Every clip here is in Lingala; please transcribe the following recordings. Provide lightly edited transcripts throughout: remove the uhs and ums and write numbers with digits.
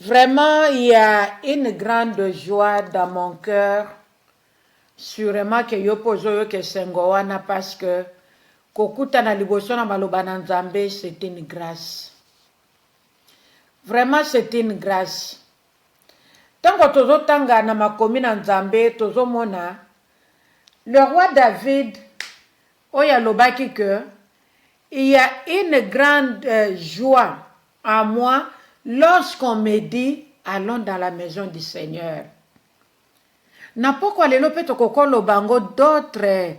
Vraiment, il y a une grande joie dans mon cœur. Sûrement que yo pozo yo que sengowana parce que kokuta na liboso na maloba na Nzambe, c'est une grâce. Vraiment, c'est une grâce. Tango tozo tanga na makomi na Nzambe, tozo mona, le roi David, oya lobaki que il y a une grande joie en moi lorsqu'on me dit allons dans la maison du Seigneur. Na poko lelo pe tokokolo bango d'autres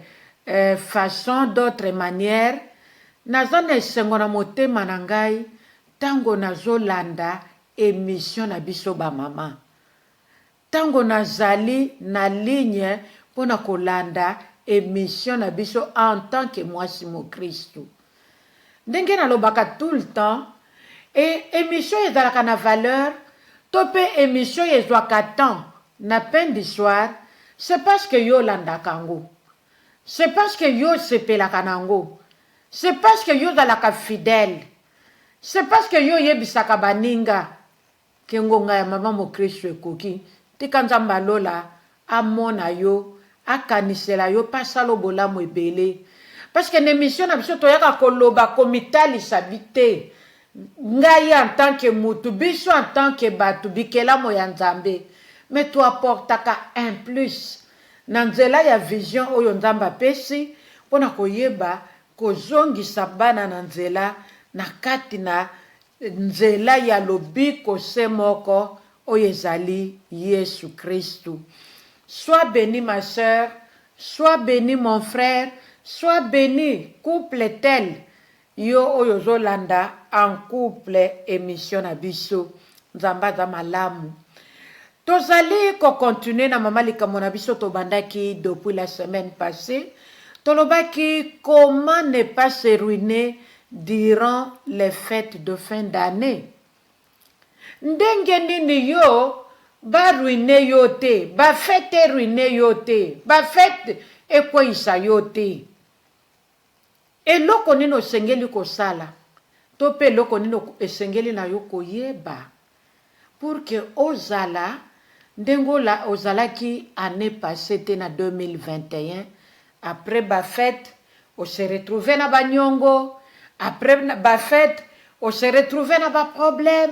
façons, d'autres manières. Naza na esengo na motema na ngai tango nazolanda émission na biso ba mama. Tango nazali na ligne pona kolanda émission na biso en tant que mwasi mo Kristo. Ndenge nalobaka tout le temps et émission ezalaka na valeur to pe émission ezwaka temps na peine d'histoire, c'est parce que yo landaka ngo. C'est parce que yo sepelaka nango. C'est parce que yo zalaka fidèle. C'est parce que yo yebisaka baninga ke ngonga ya mama mo Kristo ekoki tika Nzambe alola amona yo akanisela yo pasalo bolamu ebele. Parce que l'émission na biso toyaka koloba komitalisa bite ngai en tant que mutu biso en tant que batu bikela mo ya Nzambe. Mais tu apportaka un plus na nzela ya vision oyo Nzambe apesi pona koyeba kozongisa bana na nzela na kati na nzela ya lobiko se moko oyo ezali Yesu Kristu. Sois béni ma sœur, sois béni mon frère, sois béni couple tel yo oyo zolanda en couple émission na biso Nzambe aza malamu. Tozali ko continuer na mama likambo na biso tobandaki depuis la semaine passée. Tolobaki comment ne pas se ruiner durant les fêtes de fin d'année. Ndenge nini yo ba ruiner yo te, ba fête ruiner yo te, ba fête ekweisa yo te. Eloko nini osengeli kosala to pe eloko nini esengeli na yo koyeba pour que ozala ndengola ozalaki année passée te na 2021 après ba fête on se retrouver na banyongo, après ba fête on se retrouver na ba problème,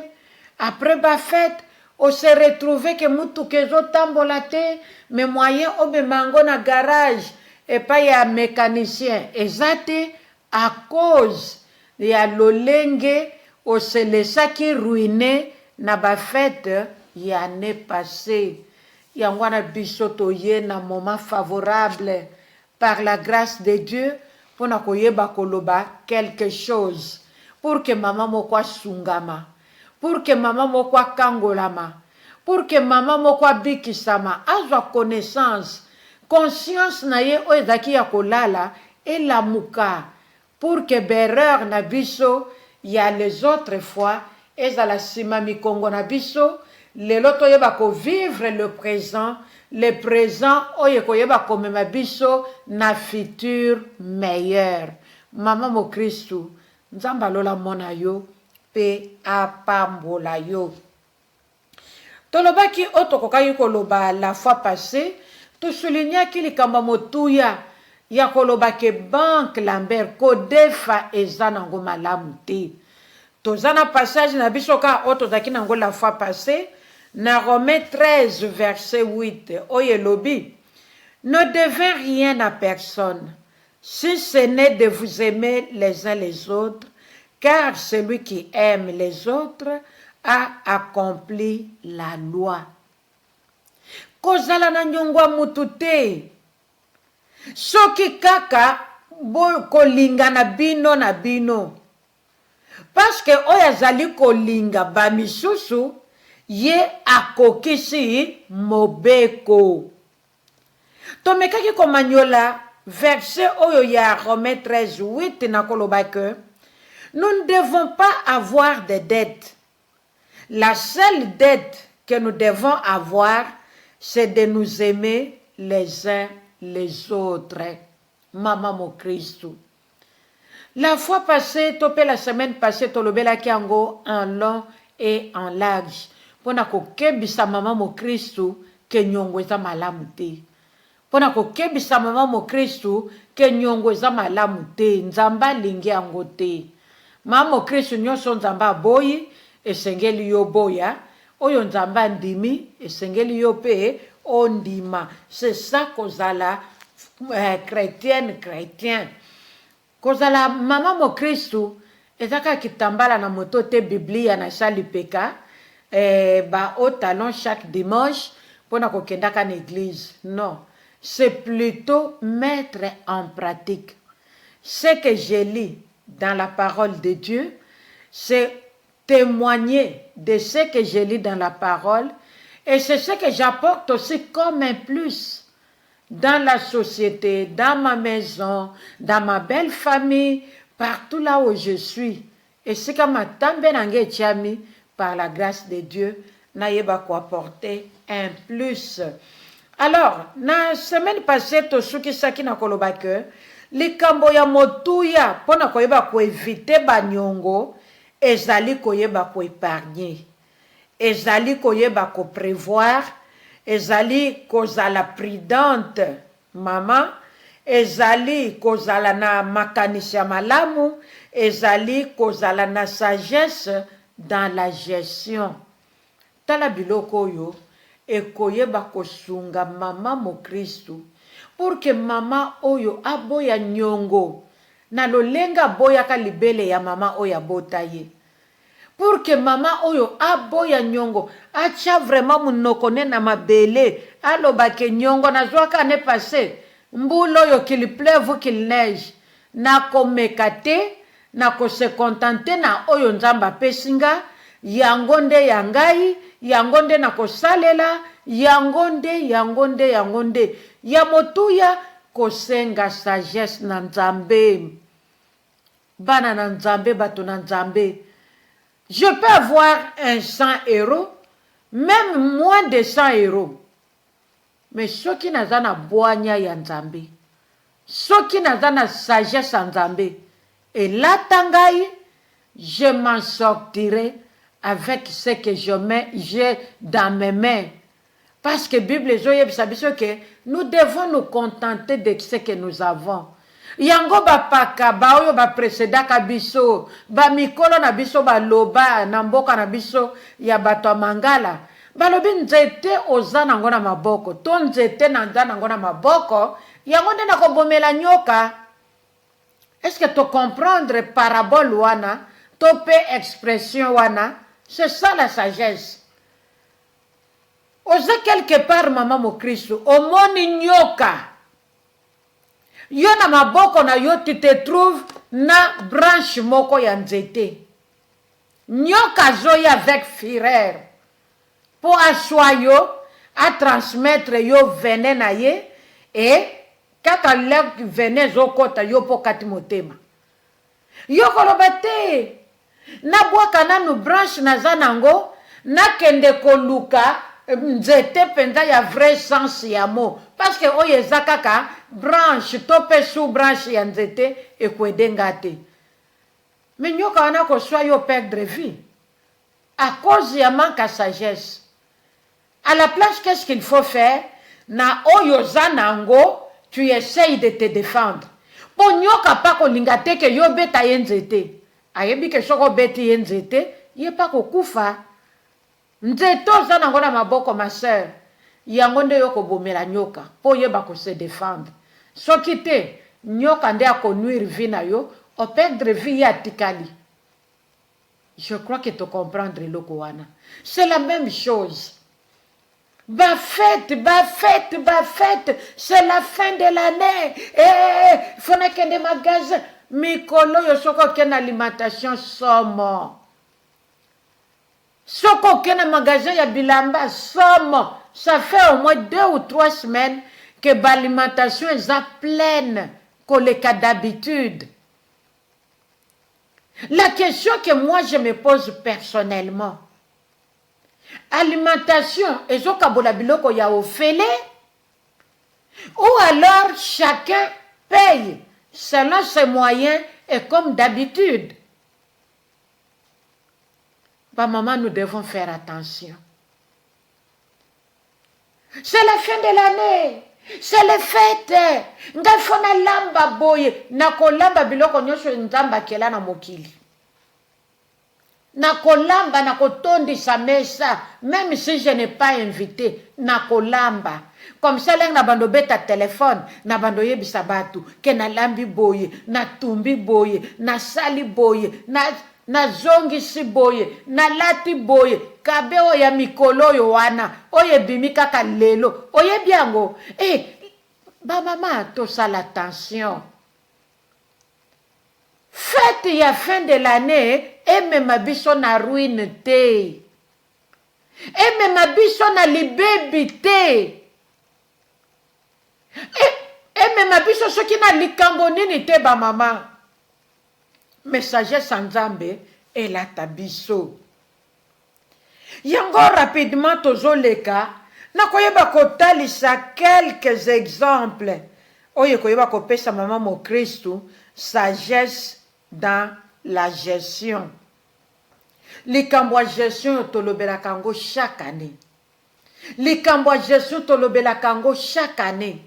après ba fête on se retrouver que mutu kezo tambola te mais moyen obemango na garage et pas ya mécanicien ezate à cause ya lolenge on se laissaki ruiner na ba fête ya année passée. Yangwana biso toye na moment favorable par la grâce de Dieu pour na koyeba koloba quelque chose pour que maman moko sungama, pour que maman moko kangolama, pour que maman moko bikisama azwa connaissance conscience na ye oezaki ya kolala et la muka pour que berreur na biso ya les autres fois ezala sima mikongo na biso lelo toyeba ko vivre le présent oye koyeba komema biso na futur meilleur. Mama mo Kristu Nzambe alola mona yo pe apambola yo. Tolobaki otokokaki koloba la fois passée to soulignaki likambo motuya ya koloba ke banque Lambert kodefa eza nango malamu te. Tozana passage na biso ka otozaki nango la fois passée na Romains 13 verset 8 oyelobi ne devez rien à personne si ce n'est de vous aimer les uns les autres car celui qui aime les autres a accompli la loi. Kozala na nyongwa mutu te soki kaka kolinga na bino parce que oyo azali kolinga bamisusu ye akokisi mobeko. Tomekaki komanyola verset oyo ya Romains 13 8 na koloba que nous ne devons pas avoir de dettes. La seule dette que nous devons avoir c'est de nous aimer les uns les autres. Maman mo Christo. La fois passée, topé la semaine passée, tolobela kiango en long et en large. pona kokebisa mama mo Kristu ke nyongo eza malamu te. Pona kokebisa mama mo Kristu ke nyongo eza malamu te. Nzambe alingi yango te. Mama mo Kristu nyonso Nzambe aboyi esengeli yo boya. Oyo Nzambe andimi esengeli yo pe ondima. C'est ça kozala chrétien. Kozala mama mo Kristu ezaka kitambala na moto te Biblia na sali peka. Ba au talon chaque dimanche pour na kokendaka na église. Non, c'est plutôt mettre en pratique ce que je lis dans la parole de Dieu, c'est témoigner de ce que je lis dans la parole, et c'est ce que j'apporte aussi comme un plus dans la société, dans ma maison, dans ma belle famille, partout là où je suis. Et c'est comme ma tambe nange tiami, par la grâce de Dieu, naïba ko apporter un plus. Alors, la semaine passée, to suki saki na koloba ke, likambo ya motuya, pona koyeba ko éviter banyongo, ezali koyeba ko épargner. Ezali koyeba ko prévoir, ezali kozala prudente, maman, ezali kozala na makanisi ya malamu, ezali kozala na sagesse, dans la gestion. Tala biloko yo ekoyeba kosunga mama mo Kristu pour que mama oyo aboya nyongo na lolenga boya ka libele ya mama oya botaye. Pour que mama oyo aboya nyongo acha vraiment munokone na mabele aloba ke nyongo na zwaka ne passé mbulo yo qu'il pleuve ou qu'il neige na komekate na ko se contenter na oyo Nzamba pesinga yangonde yangai yangonde na kosalela yangonde ya motuya kosenga sagesse na Nzambe bana na Nzambe bato na Nzambe. Je peux avoir 100 euros, même moins de 100 euros, mais soki naza na boanya ya Nzambe, soki naza na sagesse ya Nzambe, et là, tangai, je m'en sortirai avec ce que j'ai dans mes mains. Parce que la Bible dit que nous devons nous contenter de ce que nous avons. Yango bapaka ba oyo ba précédaka biso ba mikolo na biso ba loba na mboka na biso ya bato mangala balobi nzete oza nango na maboko to nzete na nza nango na maboko yango nde na kobomela nyoka. Est-ce que tu comprends parabole wana, tope expression wana, c'est ça la sagesse. Oza quelque part maman mo Kristo, omoni nyoka. Yo na maboko na yo tu te trouves na branche moko ya nzete. Nyoka zoya avec fureur. Pour asseoir yo, à transmettre yo venin na ye et kaka lek venin zokota yo po kati motema. Yo koloba te na bwaka nanu branche na zanango na kende koluka nzete penza ya vrai sens ya mo parce que oyo eza kaka branche tope sous branche ya nzete ekwedenga te. Mais nyoka wana koswa yo perdre vie à cause ya manque à sagesse. À la place, qu'est-ce qu'il faut faire? Na oyo zanango tu essayes de te défendre. Po nyoka pa kolinga te ke yo beta yenzete. Ayebi ke soko beti yenzete, ye pa kokufa. Nzeto zanango na maboko ma sœur. Yango nde yo kobomela nyoka po yeba ko se défendre. Soki te nyoka nde akonuire vie na yo, o perdre vie ya tikali. Je crois que tu comprends loko wana. C'est la même chose. Ba fête, c'est la fin de l'année. Il faut que des magasins. Mikolo yo soko ken alimentation somo. Soko ken magasin ya bilamba somo. Ça fait au moins 2 ou 3 semaines que l'alimentation est pleine comme le cas d'habitude. La question que moi je me pose personnellement, alimentation, ezo kabola biloko ya ofele, ou alors chacun paye selon ses moyens et comme d'habitude. Bah maman, nous devons faire attention. C'est la fin de l'année. C'est les fêtes. Ngai fona lamba boye. Nako lamba biloko nyosho nzamba kela na mokili. Nako lamba nako tondi sa mesa. Même si je n'ai pas invité. Nako lamba. Comme ça, là, na bando beta téléphone, na bando yebisa batu, ke na lambi boye, na tumbi boye, na sali boye, na zongi si boye, na lati boye, kabe oya mikolo yo wana, oye bimi kaka lelo, oye biango. Ba maman, to ça l'attention. Fête ya fin de l'année, et même biso na ruine te. Et même biso na libebi te. Et même biso soki na likambo nini te ba maman. Messager Sanzambe et la tabiso. Yango rapidement tozoleka na koyeba kotalisa quelques exemples. Oye koyeba kopesa maman mo Christu sagesse dans la gestion. Likambo gestion tolobela kango chaque année. Likambo gestion tolobela kango chaque année.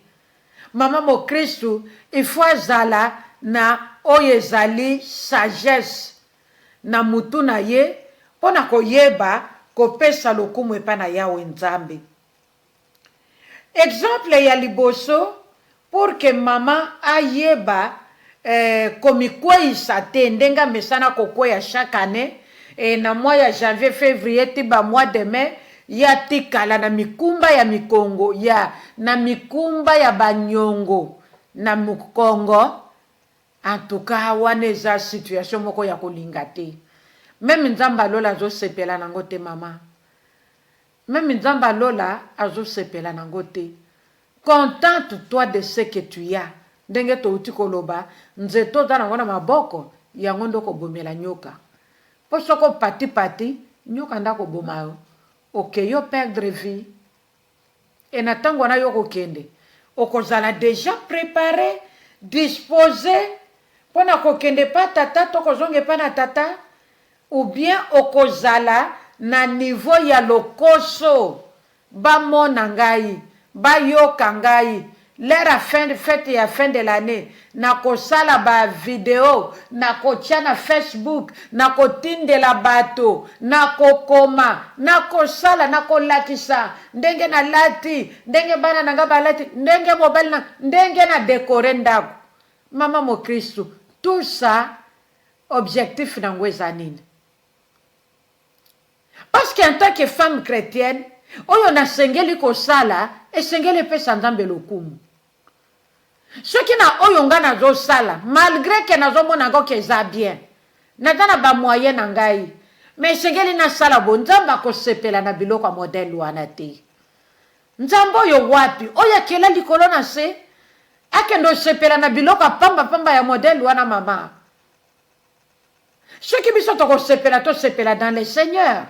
Maman mo Christu, il faut zala na oyezali sagesse na mutu na ye pona koyeba kopesa lokumu epa na yawe nzambe. Exemple ya liboso pour que maman ayeba komikweisa te ndenga mesana kokweya chaque année na mois ya janvier février tiba mois de mai ya tikala na mikumba ya mikongo ya na mikumba ya banyongo na mukongo. En tout cas wana eza situation moko ya kolinga te. Même nzamba lola zo sepela nango te mama. Même nzamba lola azo sepela nango te. Contente-toi de ce que tu as. Ndenge to uti koloba nzeto za nango na maboko yango ndoko bomela nyoka. Po soko pati pati nyoka ndako bomao. Ok, yo perdre vie. Et natango na yo kokende. Okozala déjà préparé, disposé. Pona kokende pa tata, tokozonge pa na tata. Ou bien okozala na niveau ya lokoso. Ba mona ngai, ba yoka ngai. L'ère fête ya fin de l'année. Nako sala ba vidéo, nako tia na Facebook, nako tinde la bato, nako koma, nako sala, nako lakisa, ndenge na lati, ndenge bana nanga balati, ndenge mobile na, ndenge na décorer ndako. Maman mo Christu, tout ça, objectif nango ezanine. Parce qu'en tant que femme chrétienne, oyo na sengeli ko sala, et sengeli pesa nzambe lokumu. Ce qui na oyonga na zo sala, malgré que na zo mona ngo keza bien. Na dana ba moyen na ngai. Mais sengeli na sala bo nzamba ko sepela na biloko modèle wana te. Nzambo yo wapi? Oya kela likolo na se. Akendo sepela na biloko pamba ya modèle wana mama. Ce qui biso to sepela dans le Seigneur.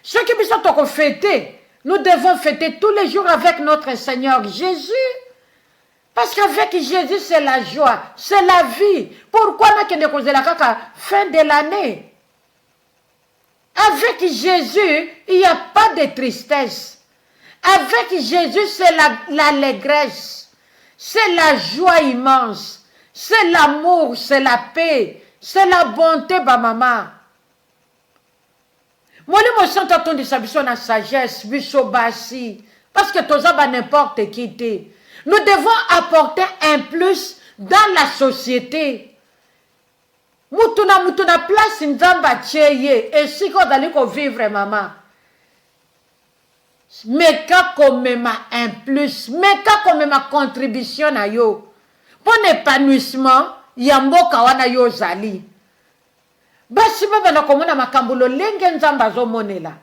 Ce qui biso to fêter, nous devons fêter tous les jours avec notre Seigneur Jésus. Parce qu'avec Jésus, c'est la joie, c'est la vie. Pourquoi n'a pas la fin de l'année? Avec Jésus, il n'y a pas de tristesse. Avec Jésus, c'est l'allégresse. C'est la joie immense. C'est l'amour, c'est la paix. C'est la bonté, ba maman. Moi, je me sens attendu de sa na sagesse, biso basi. Parce que tout ça, n'importe qui t'es. Nous devons apporter un plus dans la société. Mutuna place nzamba tcheye. Et si qu'on d'aller vivre, maman. Mais quand même un plus. Mais quand même contribution à yo. Pour l'épanouissement, yamboka wana yo zali. Basi baba na komona makambulo lenge nzamba zo monela.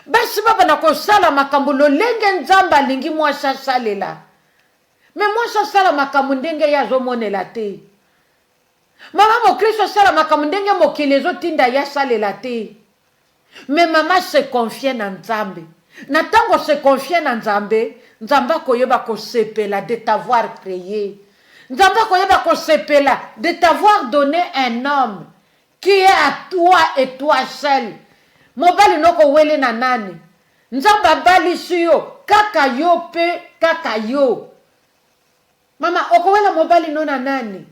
Basi baba na kosala makambulo lenge nzamba lingi mwasa salela. Mais moi, ça sala makamundenge ya zomonela te. Maman mo Christ sala makamundenge mo kilezo tinda ya salela te. Mais maman se confie na Nzambe. Na tango se confie na Nzambe, Nzamba koyeba ko sepela de t'avoir créé. Nzamba koyeba ko sepela de t'avoir donné un homme qui est à toi et toi seul. Mobali noko wele na nani. Nzamba balisi yo, kaka yo pe, kaka yo. Maman, okowela mobali nona nani?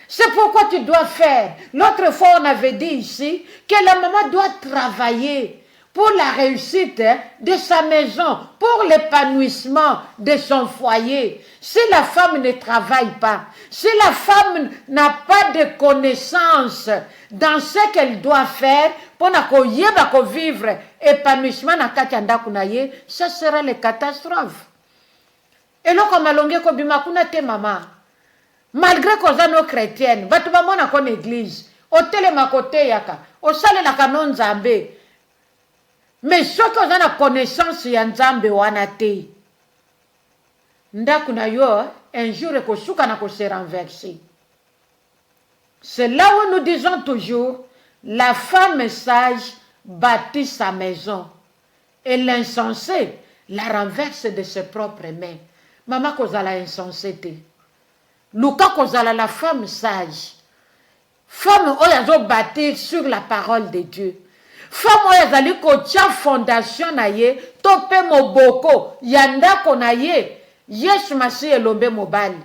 C'est pourquoi tu dois faire. L'autre fois, on avait dit ici que la maman doit travailler pour la réussite de sa maison, pour l'épanouissement de son foyer. Si la femme ne travaille pas, si la femme n'a pas de connaissances dans ce qu'elle doit faire pour vivre épanouissement na kati ya ndako na ye, ça sera les catastrophes. Et là, comme alonge ko bima kuna te mama, malgré qu'on soit nos chrétiennes, batu ba mona ko église, o tele makote yaka, o sale la kanon nzambe. Mais ceux qui ont la connaissance ya nzambe wana te, ndako na yo, un jour ko suka na ko se renverser. C'est là où nous disons toujours, la femme sage bâtit sa maison et l'insensé la renverse de ses propres mains. Maman kozala insensé te. Luka kozala la femme sage. Femme oyazo bâtir sur la parole de Dieu. Femme oyazali kotia fondation na ye, tope moboko, yandako na ye, Yesu Masi elombe mobali.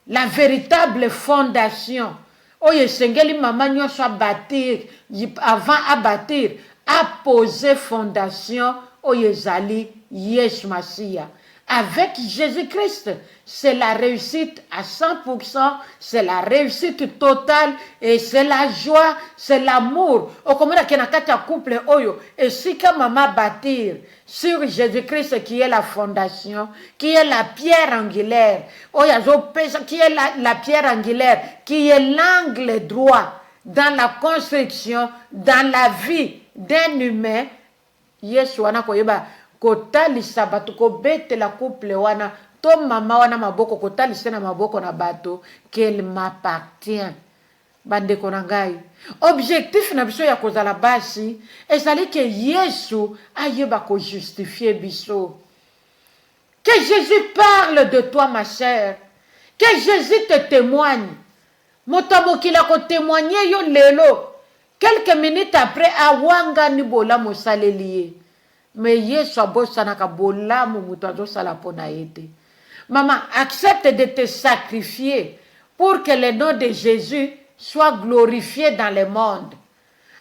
La véritable fondation. Oye sengeli maman nyonso a bâtir, avant à bâtir, a posé fondation, oye zali Yesu Masia. Avec Jésus-Christ, c'est la réussite à 100%, c'est la réussite totale et c'est la joie, c'est l'amour. Au commun qui n'a qu'à couple oyo et si que maman bâtir sur Jésus-Christ qui est la fondation, qui est la pierre angulaire, qui est la pierre angulaire, qui est l'angle droit dans la construction, dans la vie d'un humain. Yesu wana koyeba kotalisa bato kobete la couple wana to mama wana maboko kotalisa na maboko na bato qu'elle m'appartient. Bande konangai. Objectif na biso ya kozala basi ezali ke Yesu ayeba ko justifier biso. Que Jésus parle de toi ma chère. Que Jésus te témoigne. Motamokila ko témoigner yo lelo. Quelques minutes après awanga ni bola mosaleliye. Mais Yesu abosanaka bolamu mutu azosala pona ete. Maman, accepte de te sacrifier pour que le nom de Jésus soit glorifié dans le monde.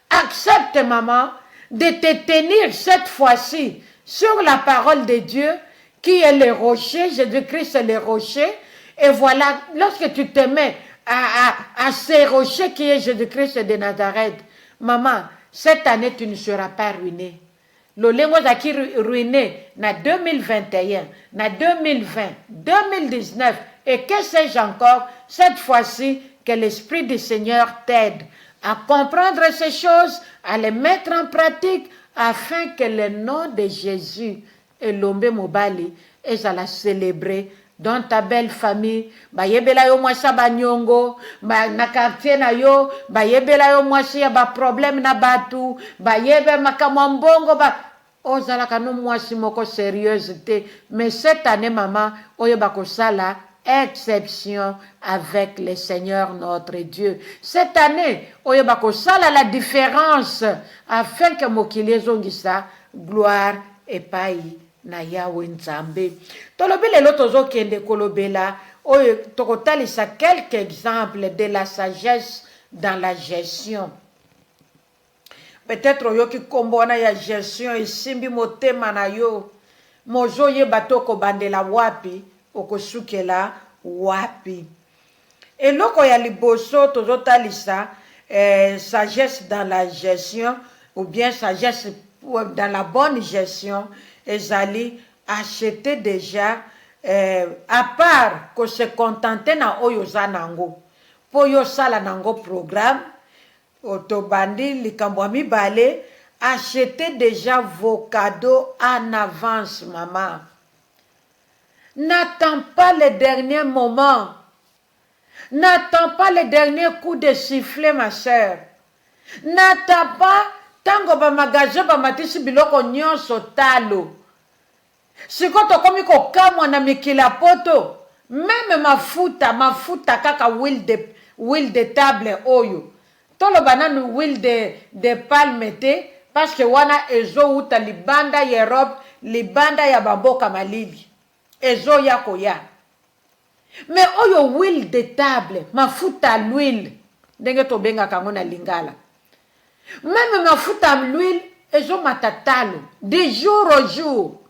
Accepte, maman, de te tenir cette fois-ci sur la parole de Dieu qui est le rocher, Jésus-Christ est le rocher. Et voilà, lorsque tu te mets à ce rocher qui est Jésus-Christ de Nazareth, maman, cette année tu ne seras pas ruiné. L'olengo zaki ruiné na 2021, na 2020, 2019 et que sais-je encore, cette fois-ci que l'Esprit du Seigneur t'aide à comprendre ces choses, à les mettre en pratique afin que le nom de Jésus et l'ombe mobali et à la célébrer dans ta belle famille. Ba yebela yo mwasi ba nyongo, ba na quartier na yo, ba yebela yo mwasi ya ba problème na batu, ba yebe makamambongo ba ozala kano mwasi moko sérieuse te. Mais cette année maman, oyeba ko sala exception avec le Seigneur notre Dieu. Cette année, oyeba ko sala la différence afin que mokili ezongisa gloire epai na Yahweh Nzambe. Tolobi lelo tozo kende kolobela oyo tokotalisa quelques exemples de la sagesse dans la gestion. Peut-être yo ki kombo na ya gestion isimbi motema na yo mozo ye batoko bandela wapi okosukela wapi. Eloko ya liboso tozotalisa sagesse dans la gestion ou bien sagesse dans la bonne gestion. Ezali acheter déjà à part que se contenter na oyo zanango po yo sala nango programme otobandi likambo mibale. Achetez déjà vos cadeaux en avance maman. N'attends pas le dernier moment. N'attends pas le dernier coup de sifflet ma sœur. N'attends pas tango ba magasin ba matisi biloko nyonso talo. Sikoto komi ko kamwa na mikila poto. Même mafuta kaka huile de table oyo. Tolo bananu huile de palme te parce que wana ezo uta libanda Europe libanda ya bamboka malili ezoya koya. Mais oyo huile de table, mafuta à l'huile, ndenge tobenga kango na lingala. Même mafuta à l'huile, ezo matatalo, de jour au jour.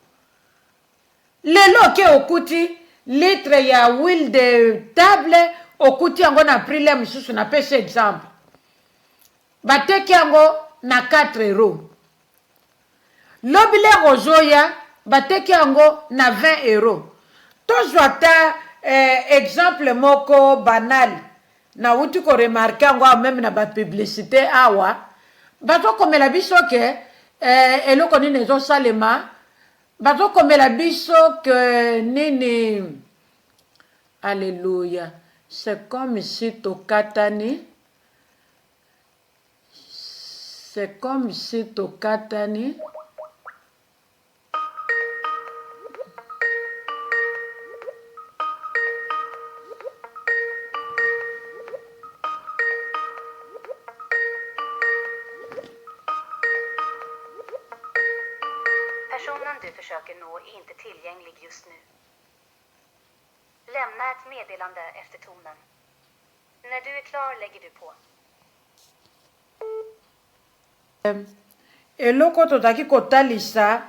Lelo ke okuti, litre ya huile de table, okuti yango na prix le misusu na pese exemple. Bateki yango na 4 euros. Lobile rozoya, bateki yango na 20 euros. Tozwa ta exemple moko banal na uti ko remarquer ngo même na ba publicité awa bato komela biso ke eloko nini ezo salema bato komela biso que nini. Alléluia, c'est comme si tokatani, c'est comme si tokatani. Personen du försöker nå är inte tillgänglig just nu. Lämna ett meddelande efter tonen. När du är klar lägger du på. Eloko tozaki kotalisa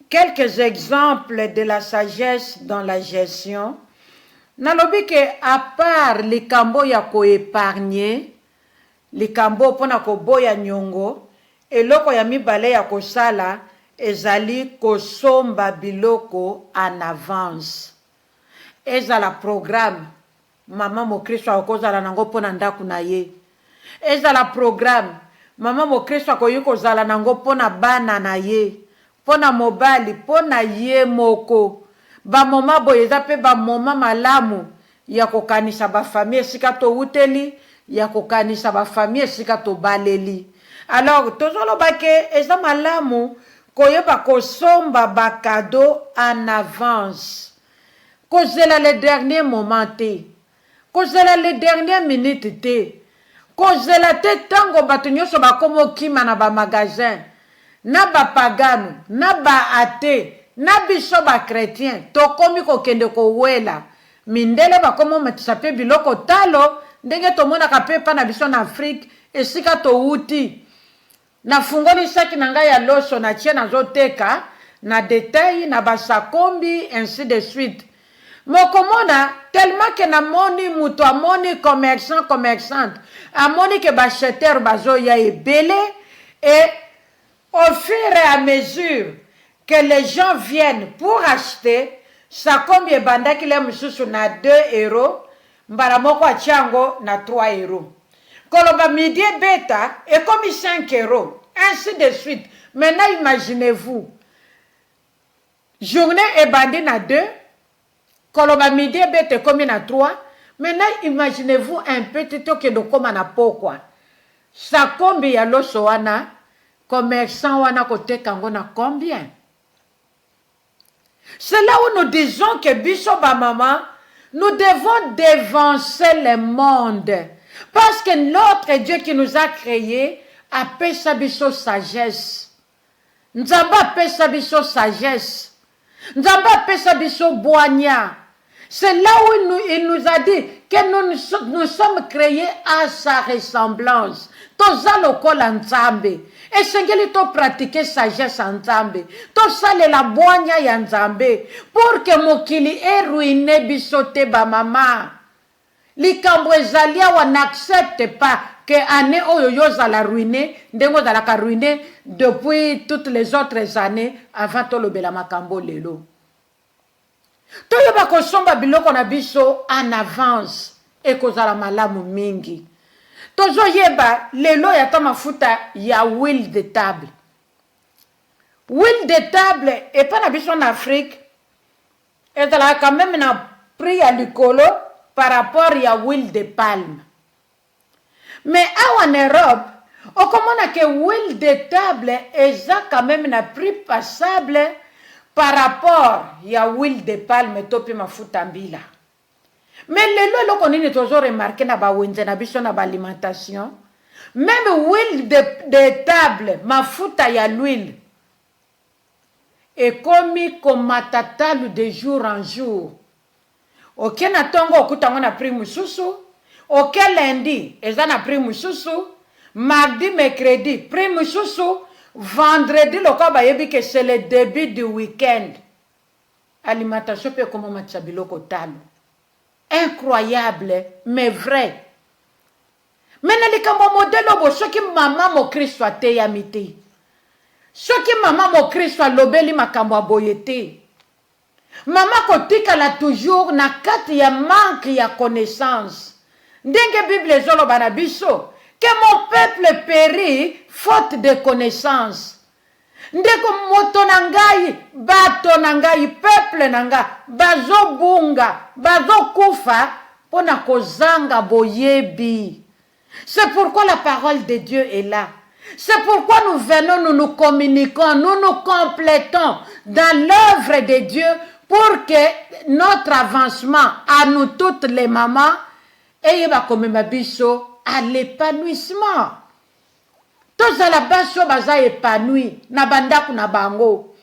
quelques exemples de la sagesse dans la gestion. Nalobi ke à part likambo ya koépargner, likambo pona koboya nyongo, eloko ya mibale ya kosala ezali kosomba biloko en avance. Ezala programme mama mokristo akozala nango pona ndaku na ye. Ezala programme mama mokristo akoyi kozala nango pona bana na ye, pona mobali, pona ye moko. Ba moma boye eza pe ba moma malamu ya kokanisa ba famille esika to uteli, ya kokanisa ba famille esika to baleli. Alors tozoloba ke eza malamu koyeba kosomba ba cadeau en avance. Kozela le dernier moment te, kozela le dernier minute te, kozela te tango bato nyonso bakomo kima na ba magasin, na ba pagano, na ba ate, na biso ba chrétien, tokomi kokende kowela. Mindele bakomo matisa pe biloko talo, ndenge tomonaka pe pa na biso na Afrique, esika to uti. Na fungoli saki na ngai ya loso na tie na zoteka, na detail, na basakombi, ainsi de suite. Mokomona, tellement que na moni muto amoni commerçante, amoni ke bacheteur bazo ya ebele, et au fur et à mesure que les gens viennent pour acheter, ça combien bandaki le mususu na 2 euros, mbara moko achango na 3 euros. Koloba midi beta et comme 5 euros, ainsi de suite. Maintenant imaginez-vous, journée et bandi na 2, koloba midi beta comme na 3. Maintenant imaginez-vous un petit toke de comme na pokwa. Ça combien ya loso wana, commerçant wana kote kango na combien? C'est là où nous disons que biso ba maman, nous devons dévancer le monde. Parce que notre Dieu qui nous a créés a fait sa biso sagesse. Nzamba fait sa biso sagesse. Nzamba fait sa biso boigna. C'est là où il nous a dit que nous sommes créés à sa ressemblance. Toza lokola nzambe. Et sengeli to pratiquer sagesse en nzambe. To sale la boigna ya nzambe. Pour que mokili e ruine bisote ba mama. Likambo ezali awa n'accepte pas que année oyo yozala ruiné, ndengo zalaka ruiné depuis toutes les autres années avant tolobela makambo lelo. Toyoba kosomba biloko na biso en avance et kozala malamu mingi. Tozo yeba lelo ya ta mafuta ya huile de table. Huile de table et pas na biso en Afrique. Et là quand même na prix à likolo par rapport à huile de palme. Mais en Europe, on commande que huile de table est quand même un prix passable par rapport à huile de palme topi mafuta mbila. Mais le lo konini toujours remarqué na ba wenze na biso na ba alimentation, même huile de table, mafuta ya l'huile. ekomi komatatalu de jour en jour. Ok na tongo okutango na prix mususu, ok lundi eza na prix mususu, mardi mercredi prix mususu, vendredi loka bayebi que c'est le début du week-end. Alimentation pe comme matcha biloko talo. Incroyable mais vrai. Mena likambo modelo bo soki mama mo Kristo ateyami te. Soki mama mo Kristo alobeli makambo aboye te. Mama kotikala toujours na kati ya manque ya connaissance. Ndenge Bible ezoloba na biso que mon peuple périt faute de connaissance. Ndeko moto na ngai, bato na ngai, peuple na ngai, bazobunga, bazokufa pona kozanga boyebi. C'est pourquoi la parole de Dieu est là. C'est pourquoi nous venons, nous nous communiquons, nous nous complétons dans l'œuvre de Dieu pour que notre avancement, à nous toutes les mamans, ait comme biso à l'épanouissement. Tous à la base baza épanoui na bandaku na bango.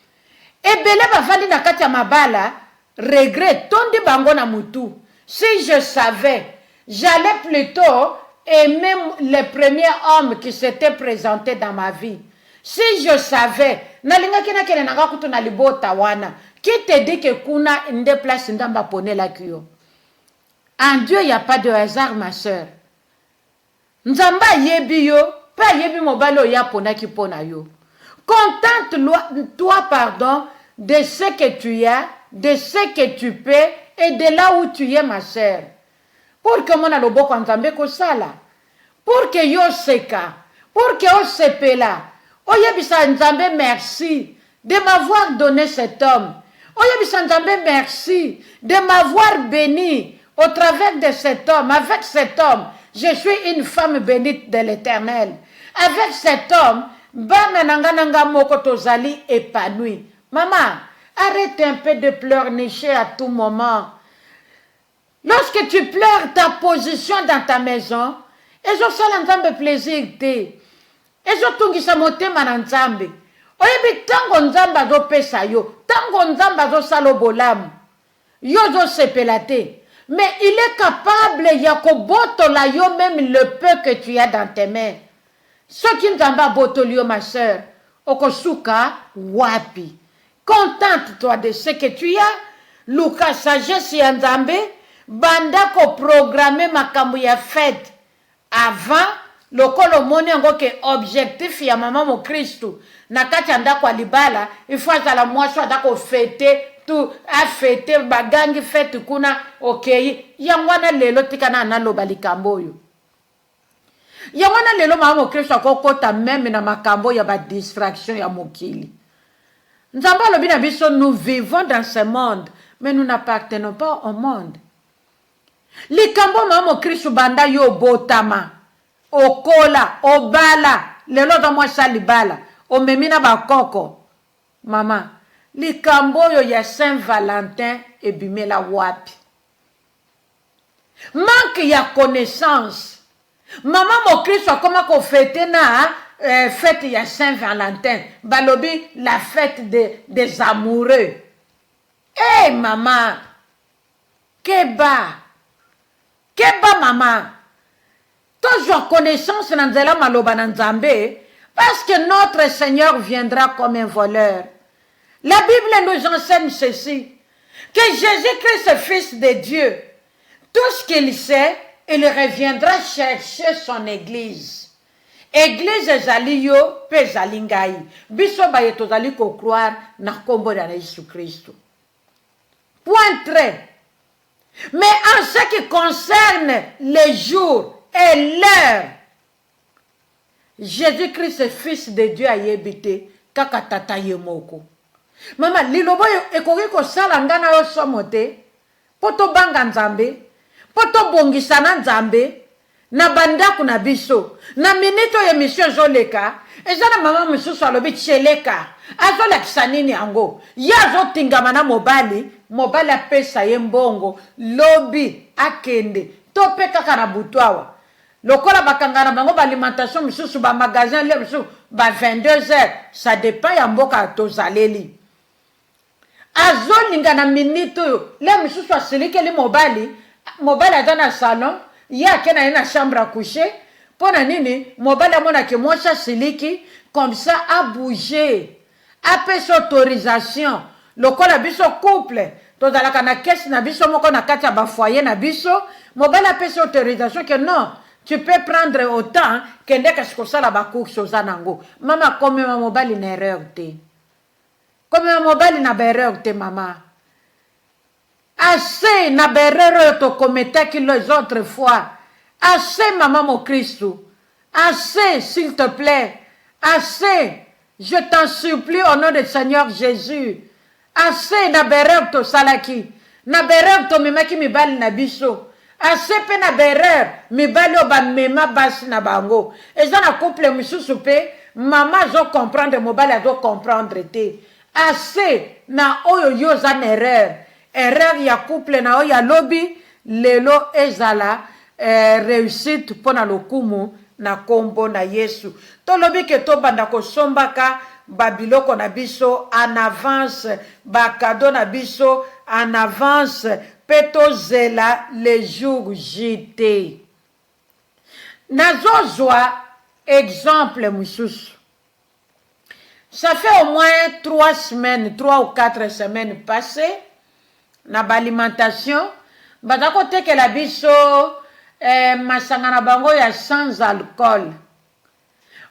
Ebele bavandi na kati ya mabala regret tondi bango na mutu. Si je savais, j'allais plutôt aimer le premier homme qui s'était présenté dans ma vie. Si je savais, nalingaki na kene nanga kutu na libota wana. Qui te dit que kuna nde place ndamba pone la kuyo? En Dieu, il n'y a pas de hasard, ma soeur. Nzamba yebi yo, pas yebi mobalo ya pona ki pona yo. Contente-toi, pardon, de ce que tu as, de ce que tu peux et de là où tu es, ma soeur. Pour que mon aloboko nzambe ko sala. Pour que yo seka. Pour que yo sepela. Oyebisa nzambe merci de m'avoir donné cet homme. Oyebisa nzambe merci de m'avoir béni au travers de cet homme. Avec cet homme, je suis une femme bénite de l'Éternel. Avec cet homme, Bamenanga moko tozali épanoui. Maman, arrête un peu de pleurnicher à tout moment. Lorsque tu pleures ta position dans ta maison, ezo sala nzambe plaisir te. Ezo tungisa motema na nzambe. Oyebi tango nzambe azopesa yo, tango nzambe azosala bolamu, yo ozosepela te. Mais il est capable ya kobotola yo même le peu que tu as dans tes mains. Soki nzambe abotoli yo, ma soeur, okosuka wapi. Contente-toi de ce que tu as. Luka sagesse ya nzambe, banda ko programmer makambo ya fête. Avant, lokolo moni yango ke objectif ya mama mo Kristo na kati ya ndako alibala, il faut azala mwasi adako fêter tout a fêter bagangi fête kuna okay. Yangwana lelo tikana na loba likambo oyo. Yangwana lelo mama mo Kristo akokota même na makambo ya ba distraction ya mokili. Nzamba lobi na biso, nous vivons dans ce monde, mais nous n'appartenons pas au monde. Likambo mama Kristo banda yo botama, okola, obala, lelo da mwa salibala, omemina bakoko. Mama, likambo yo ya Saint-Valentin ebimela wapi. Manque ya connaissance. Mama mo Kristo akoma ko fete na fête ya Saint-Valentin. Balobi la fête des amoureux. Eh maman, Keba maman, toujours connaissance dans nzela maloba na nzambe, parce que notre Seigneur viendra comme un voleur. La Bible nous enseigne ceci, que Jésus-Christ, Fils de Dieu, tout ce qu'il sait, il reviendra chercher son église. Église ezali yo, pe ezali ngai. Biso baye tozali ko croire na kombo na Jésus Christ. Point très. Mais en ce qui concerne les jours et l'heure, Jésus-Christ, Fils de Dieu, a yebite kaka tata yemoko. Mama, lilobo ekoki ko sala ngana yo somote, poto banga nzambe, poto bongisa na nzambe, na bandaku na biso, na minito emission zoleka, ezana mama misusu alobi tcheleka, azolakisa nini yango, ya azotingama na mobali apesa ye mbongo, lobi akende, tope kaka na butwawa. Lokola bakangana bango balimentation ba magasin le ba 22h, ça dépend ya mboka tozaleli. azolinga na minute oyo le mosusu asilikeli mobali aza na salon ye ake na ye na chambre à coucher mpo na nini mobali amonake mwasi asiliki comme ça abouge apesa autorisation lokola biso couple tozalaka na kesi na biso moko na kati ya bafoyer na biso mobali apesa autorisation que non tu peux prendre autant kende kasi kosala bacourse oza nango mama komema mobali na erreur te komema mobali na baerreur te mama assez na baerreur oyo tokometaki les autres fois assez mama mokristu assez s'il te plaît assez je t'en supplie au nom du Seigneur Jésus assez na baerreur tosalaki na baerreur tomemaki mibali na biso assez mpe na baerreur mibali oyo bamema basi na bango eza na couple mosusu mpe mama azocomprendre mobali azocomprendre te assez na oyo yo oza na erreur ya couple na oyo alobi lelo ezala réussite mpo na lokumu na kombo na Yesu tolobi ke tobanda kosombaka babiloko na biso en avance bakado na biso en avance mpe tozela le jour jite nazozwa exemple mosusu ça fait au moins 3 semaines 3 ou 4 semaines passées na balimentation baza kotekela biso masanga na bango ya sans alcool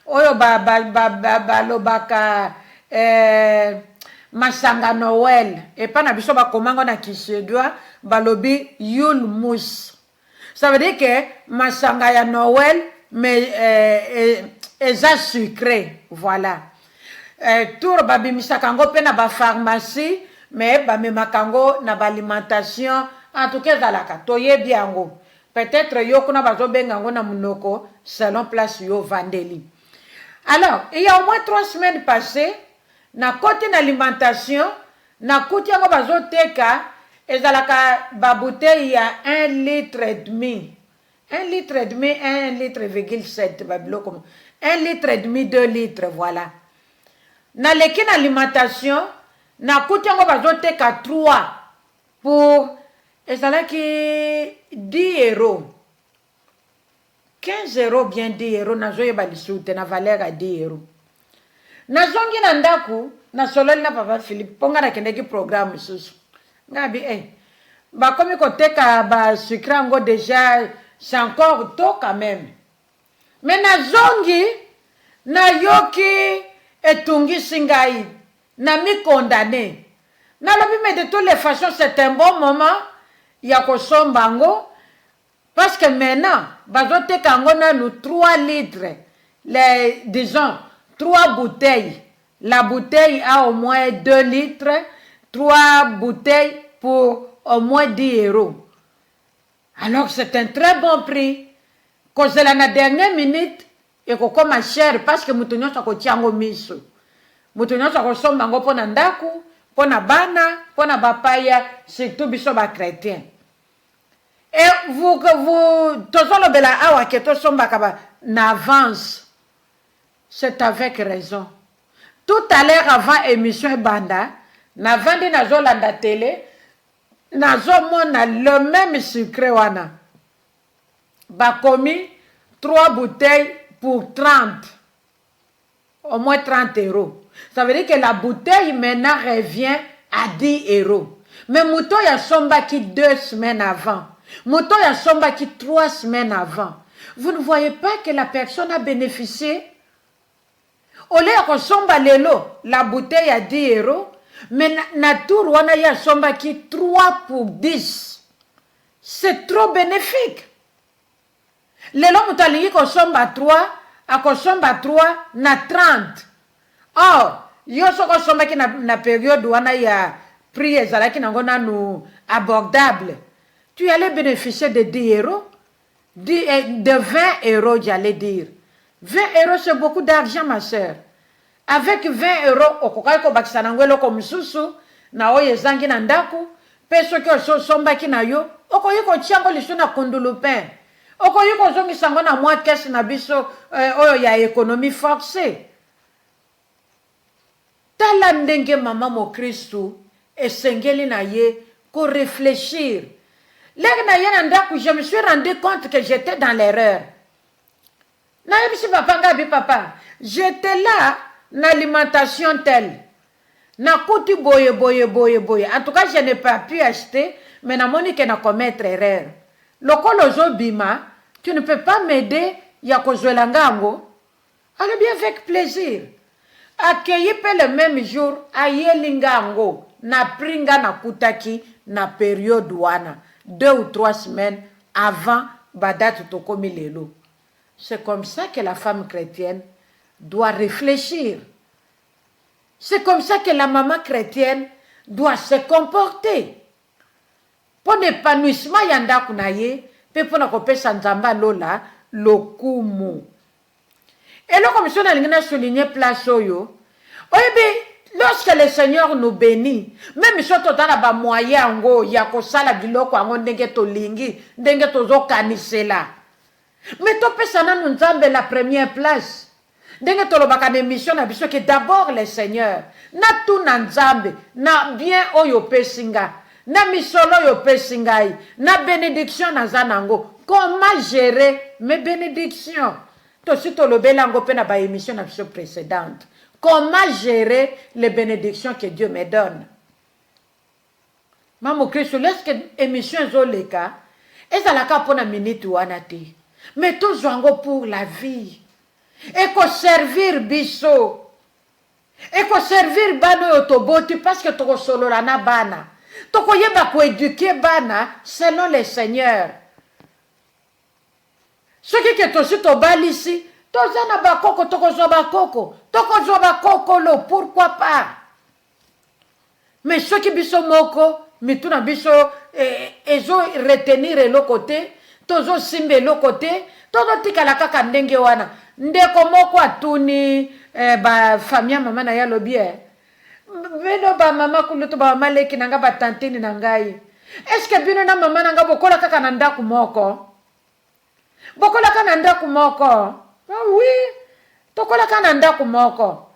oyo balobaka masanga Noël epa na biso bakomango na kisedwa balobi yule mousse ça veut dire que masanga ya Noël mais eza sucré voilà tour babimisaka yango mpe na bapharmacie mais bamemaka yango na baalimentation en tout cas ezalaka toyebi yango peut-être yo kuna bazobenga yango na monoko selon place yo vandeli. Alors il y a au moins 3 semaines passées na côté d'alimentation na kuti yango bazoteka ezalaka babouteille ya 1,5 litre 1,5 litre 1,7 litre babiloko 1,5 litre 2 litres voilà na leki na alimentation na kuti yango bazoteka 3 pour ezalaki 10 €, 15 € bien 10 € nazoyeba lisusu te na valeur ya 10 €. Nazongi na ndaku na sololi na papa Philippe mpo nga nakendeki programme mosusu ngabi bakomi koteka basucre yango déjà c'est encore tôt quand même mais nazongi nayoki etungisi ngai na mikondane nalobi mais de toutes les façons c'est un bon moment ya kosomba yango parce que maintenant bazoteka yango nanu 3 litres disons 3 bouteilles la bouteille a au moins 2 litres 3 bouteilles pour au moins 10 €. Alors c'est un très bon prix kozela na dernière minute ekokoma cher parce que mutu nyonso akotia yango miso mutu nyonso akosomba yango mpo na ndaku mpo na bana mpo na bapaya surtout biso bachrétien. Et vous tozolobela awa ke tosombaka na avance c'est avec raison. Tout à l'heure avant émission banda na vandi nazolanda télé nazomona le même sucre wana bakomi 3 bouteilles pour 30 au moins 30 €. Ça veut dire que la bouteille maintenant revient à 10 €. Mais mouton ya sombaki 2 semaines avant, mouton ya sombaki 3 semaines avant. Vous ne voyez pas que la personne a bénéficié? Au lieu de somba lelo la bouteille à 10 €, mais na tour wana ya sombaki 3 pour 10. C'est trop bénéfique. Lelo mutalingi ko somba 3, akosomba 3 na 30. Or, yo soko sombaki na période wana ya prix ezalaki nango nanu abordable. Tu allais bénéficier de 10 €, de 20 €, j'allais dire. 20 € c'est beaucoup d'argent, ma soeur. Avec 20 €, okokai ko bakisa nango eloko mosusu na oyo ezangi na ndaku, pe soki osombaki na yo, okoyi kotia yango lisu na kundulupin. Okoyi kozongisa yango na mwa kese na biso oyo ya économie forcée. Tala ndenge mama mokristu esengeli na ye ko réfléchir. Lèk na ye na ndako, je me suis rendu compte que j'étais dans l'erreur. Na yebisi papa ngabi papa, j'étais là na alimentation telle. Na kuti boye. En tout cas, je n'ai pas pu acheter, mais na moni ke na commettre erreur. Lokolo zo bima, tu ne peux pas m'aider ya kozwela ngango. Alors bien avec plaisir. Accueilli pe le même jour, ayeli ngango, na pringa na kutaki na période wana. 2 ou 3 semaines avant Badat Tokomi Lelo. C'est comme ça que la femme chrétienne doit réfléchir. C'est comme ça que la maman chrétienne doit se comporter. Pour l'épanouissement yanda kunaye, pe pour na kopesa nzamba lola lokumu. Et là, comme ça, on a souligné place oyo. Lorsque le Seigneur nous bénit, même si on a des moyens, il y a des sala biloko, il y a des lingi, il y a des kanisela. Mais tu peux nous donner la première place. Denge to lobaka na émission na biso que d'abord le Seigneur na tout na nzambe na bien oyo pesinga na misolo yo pesingai na bénédiction na zanango. Comment gérer mes bénédictions? To si to lobelango pe na ba émission na biso précédente. Comment gérer les bénédictions que Dieu me donne? Maman Christ, lorsque émission zoleka, ezalaka pona minute wana te. Mais tout zango pour la vie. Et qu'on servir biso. Et qu'on servir bano yotoboti parce que toko solo na bana. Toko yeba ko éduquer bana selon le Seigneur. Ce qui est aussi to balisi, tozana bakoko toko zo bakoko, toko zo bakoko lo, pourquoi pas? Mais ce qui biso moko, mituna biso ezo retenir le côté, tozo simbe le côté, tozo tikala kaka ndenge wana. Ndeko moko atuni ba famia mama na ya lobi bino ba mama kuluto ba maleki nanga ba tantini nangai. Est-ce que bino na mama nanga bokola kaka na ndaku moko? Bokola kaka na ndaku moko? Ah oui, tokola kaka na ndaku moko.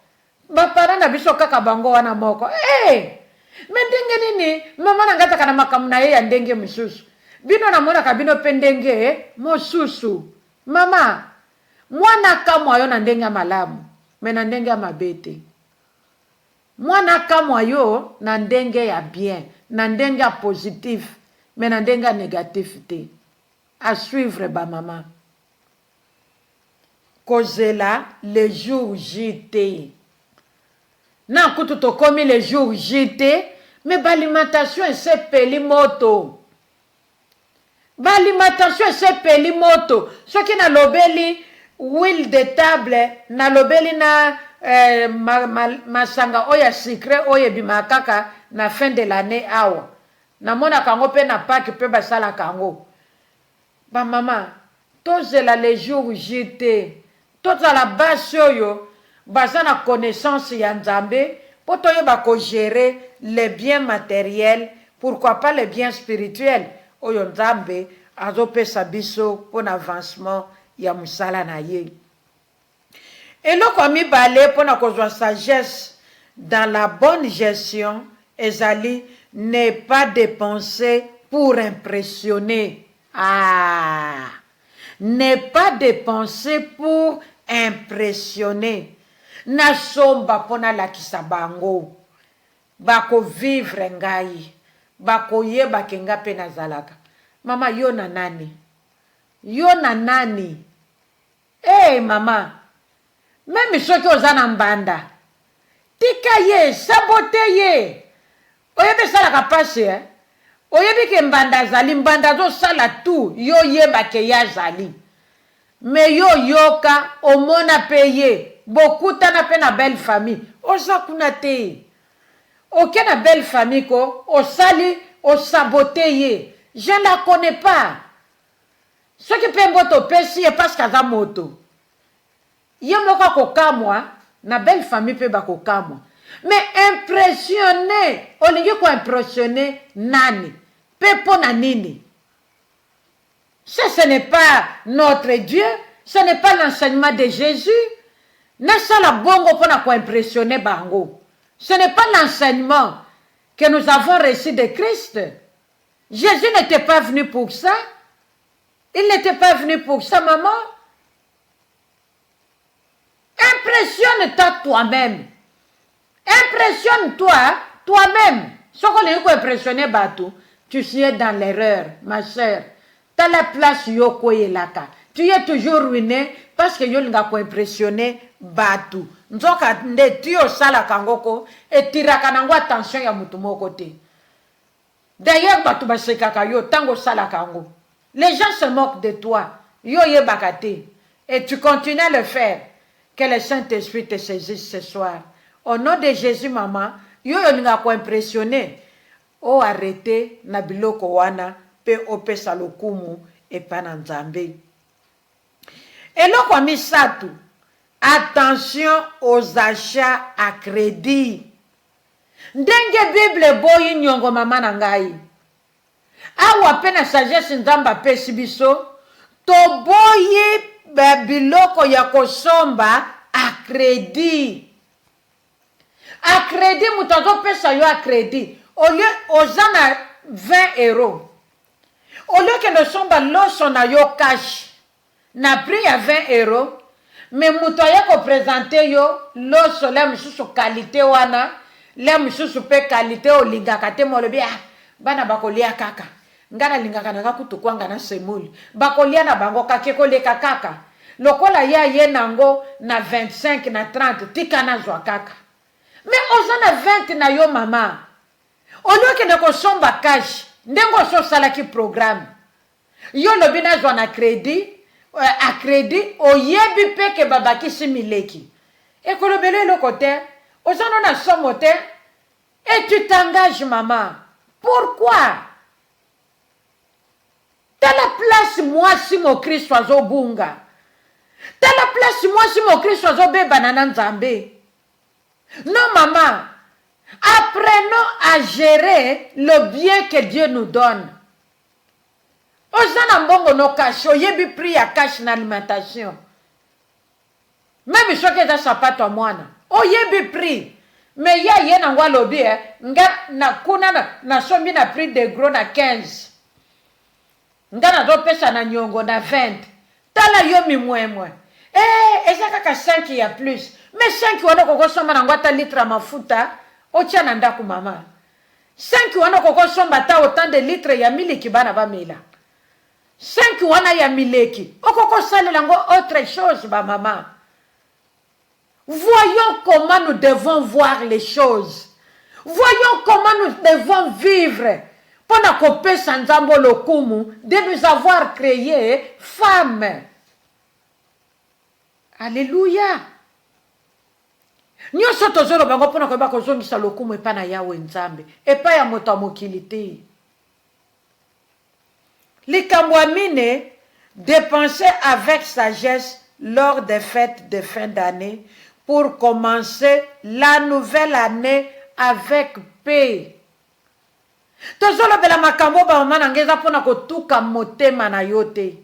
Ba parana biso kaka bango wana moko. Mendenge nini mama nanga taka na makamu na ye ya ndenge misusu. Bino na mona ka bino pendenge mosusu. Mama mwana kamwa yo na ndenge ya malamu, me na ndenge ya mabete. Mwana kamwa yo na ndenge ya bien, na ndenge ya positif, me na ndenge ya négatif te. À suivre ba mama. Kozela le jour JT. Na kutu tokomi le jour JT, mais l'alimentation est peli moto. L'alimentation est peli moto. Ce qui na lobeli huile de table na lobeli na masanga oya secret oye bimakaka na fin de l'année awa. Na mona kango pe na paki pe basala kango. Ba mama, tozela les jours JT. Tozala base oyo bazana connaissance ya Nzambe po toyeba ko gérer les biens matériels, pourquoi pas les biens spirituels. Oyo Nzambe azopesa biso pour avancement ya musala na ye. Et là, comme il balait pour la sagesse dans la bonne gestion, ezali ne pas dépenser pour impressionner. Ne pas dépenser pour impressionner. Na somba pona la kisabango. Bako vivre ngai. Bako yeba kenga pena zalaka. Mama yo na nani? Yo na nani? Mama, même ceux qui osent en banda, tika ye, sabote ye. Oyebe sala kapase, oyebe ke mbanda zali, mbanda zo sala tout, yo yeba ke ya zali. Mais yo yoka, omona peye, beaucoup tana pe na belle famille, osa kuna te. Ok na belle famille ko, osali, osabote ye. Je ne la connais pas. Ce qui peut moto pesi est parce qu'à moto. Yemloka kokamwa, na belle famille peut ba kokamwa. Mais impressionné, on ligue ko impressionner nani, pepo na nini. Ce n'est pas notre Dieu, ce n'est pas l'enseignement de Jésus. Na sala bongo pona ko impressionner bango. Ce n'est pas l'enseignement. que nous avons reçu de Christ. Jésus n'était pas venu pour ça. Il n'était pas venu pour ça, maman. Impressionne-toi toi-même. Impressionne-toi toi-même. Ce qu'on est impressionné, tu es dans l'erreur, ma soeur. Tu as la place yoko yelaka. Tu es toujours ruiné parce que yo n'as pas impressionné batu. Nzoka nde tio sala kangoko et tiraka nango attention ya mutu moko te. D'ailleurs batu basekaka yo tango sala kango. Les gens se moquent de toi. Yo ye bakate. Et tu continues à le faire. Que le Saint-Esprit te saisisse ce soir. Au nom de Jésus, maman, yo n'as pas impressionné. O arrêté na biloko wana pe opesa lokumu epana nzambe. Eloko misatu, attention aux achats à crédit. Ndenge Bible boyi nyongo mama na ngai. Awa pena sagesse nzamba pesi biso, to boyi biloko ya kosomba à crédit. À crédit mutazo pesa yo à crédit. Au lieu aux ana 20 euros. Au lieu que nous sommes lorsqu'on a yo cash, n'a pris à 20 euros, mais moutoya ko présenter yo lorsqu'on a msusu qualité wana, la msusu pe qualité o lingaka te molobi ah bana bakolia kaka. Ngana lingaka na kutu kwanga na semuli. Bakolia na bango kake koleka kaka. Lokola ya ye nango na 25 na 30 tika na zwa kaka. Mais ozana 20 na yo mama. Au lieu que de kosomba cash, ndengo so salaki programme. Yo lobina zwa na crédit, à crédit, o yebi pe ke babaki simileki. Et kolobele le côté, ozana na somote, et tu t'engages maman. Pourquoi? T'as la place moi si mon Christ soit au bunga. T'as la place moi si mon Christ soit au bébé nzambe. Non maman. Apprenons à gérer le bien que Dieu nous donne. Ozana mbongo no cash, oyebi prix à cash na alimentation. Même si tu as sapato à mwana, oyebi prix. Mais ya ye na ngwa lobi nga na kuna na sombi na prix de gros na 15. Nga na do pesa na nyongo na 20. Tala yo mi mwe. Eza kaka 5 ya plus. Mais 5 wana koko soma na ngwa ta litre mafuta. Otia na ndaku mama. 5 wana koko somba ta autant de litres ya miliki bana ba mela. 5 wana ya mileki. Okoko salela ngo autre chose ba mama. Voyons comment nous devons voir les choses. Voyons comment nous devons vivre. Pendant qu'on peut s'enzambo lokumu de nous avoir créé femmes. Alléluia. Nyoso tozolo bango pona ko ba ko zongisa lokumu epa na yawe nzambe epa ya moto mokili te. Likambo amine dépenser avec sagesse lors des fêtes de fin d'année pour commencer la nouvelle année avec paix. Tozolo bela makambo ba mama ngeza pona ko tuka motema na yote.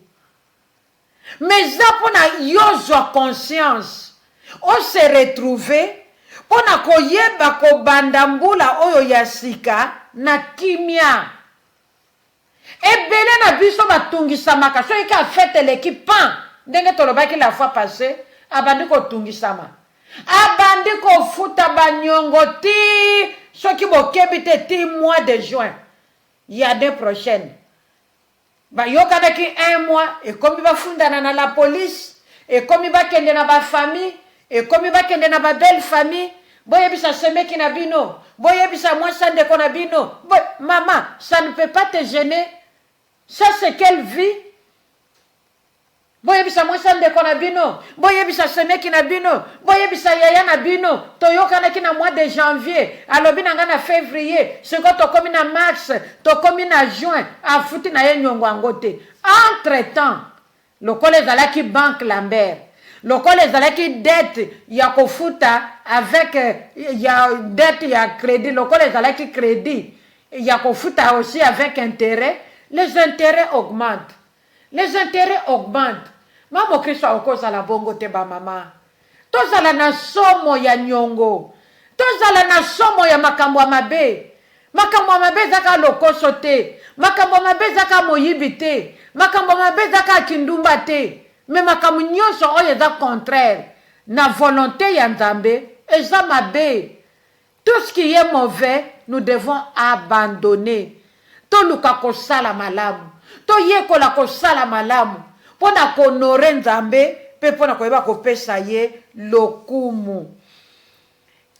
Mais za pona yozo conscience. On se retrouver pona koyeba ko bandambula oyo ya sika na kimia. Ebele na biso batungisa so ika fête l'équipe pan ndenge tolobaki la fois passée abandi ko tungisama. Abandi ko futa banyongo ti soki bokebi te ti mois de juin. Il y a des prochaines. Ba yokanaki 1 mois et comme ba fundana na la police et comme ba kende na ba famille et comme ba kende na ba belle famille, boye bisa semeki na bino, boye bisa mwasa ndeko na bino. Maman, ça ne peut pas te gêner. Ça c'est quelle vie? Boye bisa mwasa ndeko na bino, boye bisa semeki na bino, boye bisa yaya na bino. Toyokana ki na mois de janvier, alobi na nga na février, seko to komi na mars, to komi na juin, afuti na ye nyongo angote. Entre-temps, lokole ezalaki banque Lambert. Lokole ezalaki dette ya kofuta avec ya dette ya crédit, lokole ezalaki crédit ya kofuta aussi avec intérêt, les intérêts augmentent. Les intérêts augmentent. Maman Christo okoza la bongo te ba mama. Tozala na somo ya nyongo. Tozala na somo ya makambo ya mabe. makambo mabe ezaka lokoso te, makambo mabe ezaka moyibi te, makambo mabe ezaka kindumba te, mais makambo nyonso oyo eza contraire na volonté ya Nzambe eza mabe. Tout ce qui est mauvais, nous devons abandonner. Toluka kosala malamu, toyekola kosala malamu, pona konore Nzambe, pe pona koyeba kopesa ye lokumu.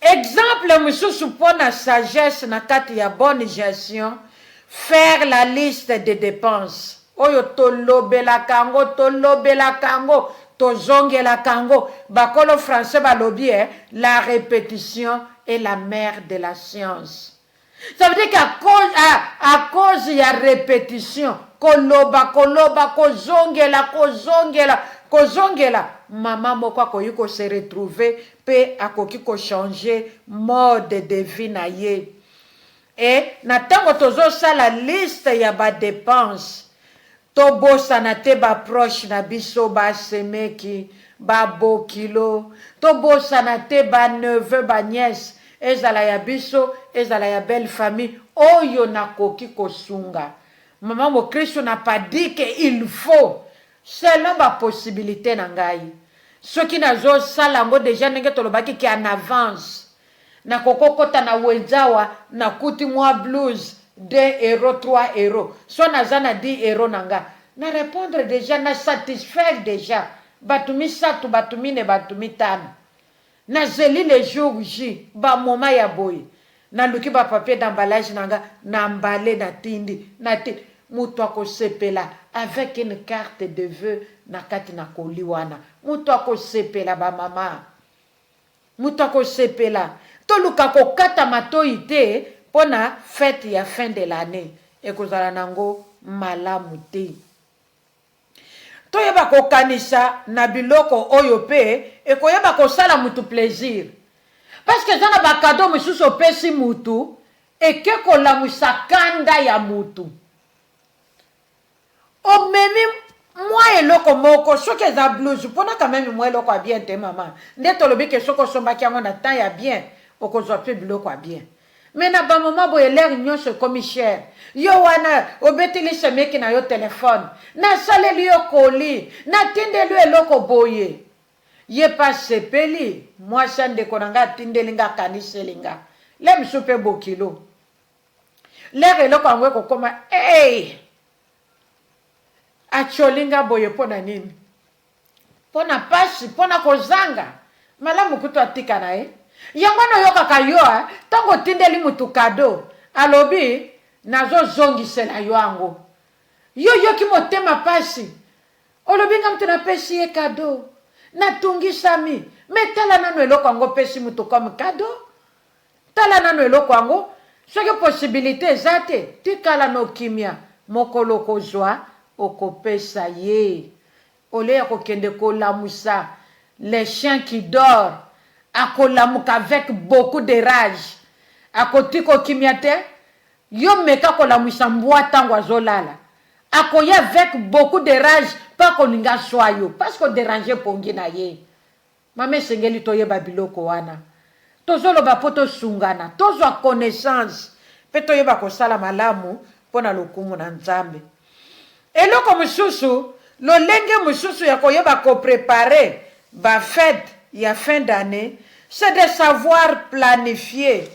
Exemple mususu pona sagesse na kati ya bonne gestion, faire la liste des dépenses. Oyo tolobela kango, tozongela kango. Bakolo français balobi, la répétition est la mère de la science. Ça veut dire qu'à cause de la répétition, koloba, kozongela, maman moko koyiko se retrouver, pe akoki ko changer mode de vie na ye. Et na tango tozo sa la liste ya ba dépense, to bosa na te ba proche na biso ba semeki, ba bokilo, to bosa na te ba neveu ba nièce, ezala ya biso, ezala ya belle famille, oyo na koki kosunga. Maman mo Christ n'a pas dit qu'il faut. C'est là ma possibilité nangai. Ceux qui n'ont salango déjà n'engé tolobaki qui en avance. Na koko kota na wenzawa na kuti mwa blues 2 euros 3 euros. So nazana 10 euros nanga. Na répondre déjà na satisfaire déjà. Batumi satu batumi ne batumi tano. Na zeli les jours J ba moma ya boy. Na luki ba papier d'emballage nanga na mbale na tindi na tindi. Mutu ako sepela avec une carte de vœux na kati na koliwana. Mutu ako sepela ba mama. Mutu ako sepela. Toluka ko kata matoi te pona fête ya fin de l'année. Ekozala nango malamu te. Toyeba ko kanisa na biloko oyo pe ekoyeba ko sala mutu plaisir. Parce que zana ba cadeau mususu pesi mutu eke ko la musakanda ya mutu. O memi moi eloko moko soki eza blues pona quand même moi eloko a bien te maman. Nde tolobi ke soko somba ki na temps ya bien okozwa pe biloko a bien. Mais na ba mama boye l'air nyonso komi cher. Yo wana obeteli semeki na yo téléphone. Na saleli yo koli, na tindeli eloko boye. Ye pas sepeli, moi sande konanga tindeli nga kaniseli nga. Le msupe bokilo. L'air eloko angwe kokoma hey! Acholinga boye pona nini? Pona pasi, pona kozanga. Malamu kutu atika na yango no yoka kayoa, tango tindeli mutu kado. Alobi, nazo zongi sela yoango. Yo yoki motema pasi. Olobi nga mtu na pesi ye kado. Na tungi sami. Me tala nano eloko ango pesi mutu comme kado. Tala nano eloko ango. Soke possibilité zate. Tikala no kimia. Mokolo kozwa. Okopesa ye. Ole ya kokende kolamusa. Les chiens qui dorment. Akolamuka avec beaucoup de rage. Akotiko kimiate. Yo meka kolamusa mbwa tango azolala. Akoye avec beaucoup de rage. Pas koninga soyo. Parce qu'on dérange pongi na ye. Mame sengeli toye babiloko wana. Tozolo bapoto sungana. Tozo a connaissance. Pe toye bakosala malamu. Pona lokumu na Nzambe. Eloko mususu, lo lenge mususu ya koyeba ko préparer ba fête ya fin d'année, c'est de savoir planifier.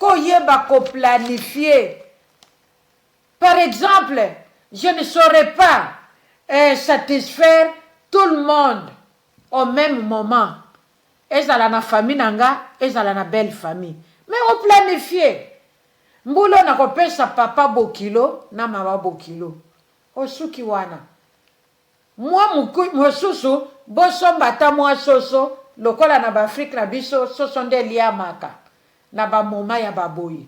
Koyeba ko planifier. Par exemple, je ne saurais pas satisfaire tout le monde au même moment. Ezala na famille nanga, ezala na belle famille. Mais on planifier. Mbulo na kopesa papa bokilo na mama bokilo. Osuki wana. Moi mususu bosomba ta moi soso lokola na ba Afrique na biso soso nde liamaka na ba moma ya baboyi.